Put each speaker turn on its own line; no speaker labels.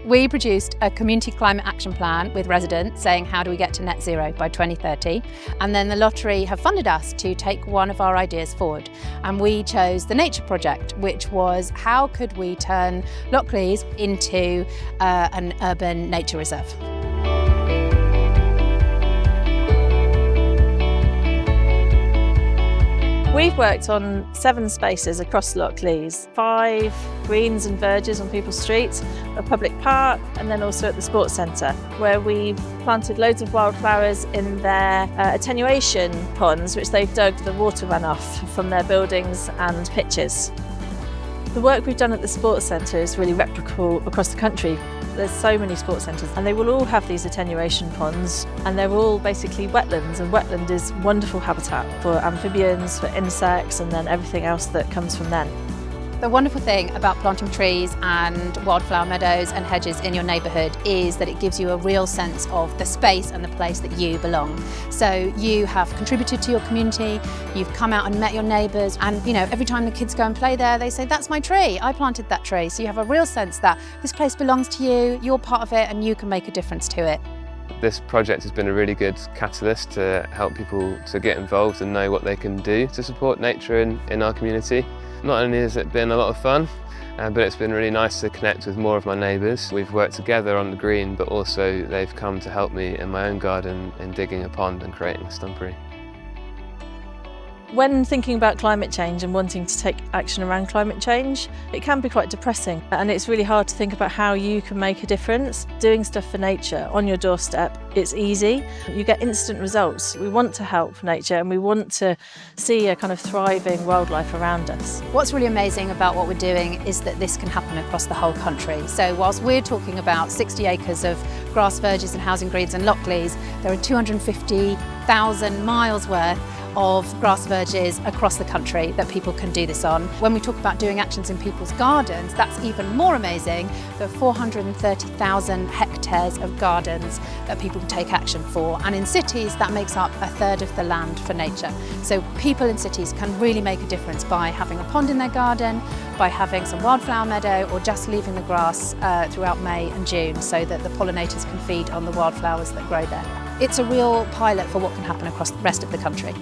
We produced a community climate action plan with residents saying how do we get to net zero by 2030, and then the lottery have funded us to take one of our ideas forward, and we chose the Nature Project, which was how could we turn Lockleaze into an urban nature reserve.
We've worked on 7 spaces across Lockleaze, 5 greens and verges on people's streets, a public park, and then also at the sports centre, where we've planted loads of wildflowers in their attenuation ponds, which they've dug the water runoff from their buildings and pitches. The work we've done at the sports centre is really replicable across the country. There's so many sports centres and they will all have these attenuation ponds, and they're all basically wetlands, and wetland is wonderful habitat for amphibians, for insects, and then everything else that comes from then.
The wonderful thing about planting trees and wildflower meadows and hedges in your neighbourhood is that it gives you a real sense of the space and the place that you belong. So you have contributed to your community, you've come out and met your neighbours, and every time the kids go and play there, they say, that's my tree, I planted that tree. So you have a real sense that this place belongs to you, you're part of it, and you can make a difference to it.
This project has been a really good catalyst to help people to get involved and know what they can do to support nature in our community. Not only has it been a lot of fun, but it's been really nice to connect with more of my neighbours. We've worked together on the green, but also they've come to help me in my own garden in digging a pond and creating a stumpery.
When thinking about climate change and wanting to take action around climate change, it can be quite depressing, and it's really hard to think about how you can make a difference. Doing stuff for nature on your doorstep, it's easy. You get instant results. We want to help nature and we want to see a kind of thriving wildlife around us.
What's really amazing about what we're doing is that this can happen across the whole country. So whilst we're talking about 60 acres of grass verges and housing greens in Lockleaze, there are 250,000 miles worth of grass verges across the country that people can do this on. When we talk about doing actions in people's gardens, that's even more amazing. There are 430,000 hectares of gardens that people can take action for, and in cities that makes up 1/3 of the land for nature. So people in cities can really make a difference by having a pond in their garden, by having some wildflower meadow, or just leaving the grass throughout May and June so that the pollinators can feed on the wildflowers that grow there. It's a real pilot for what can happen across the rest of the country.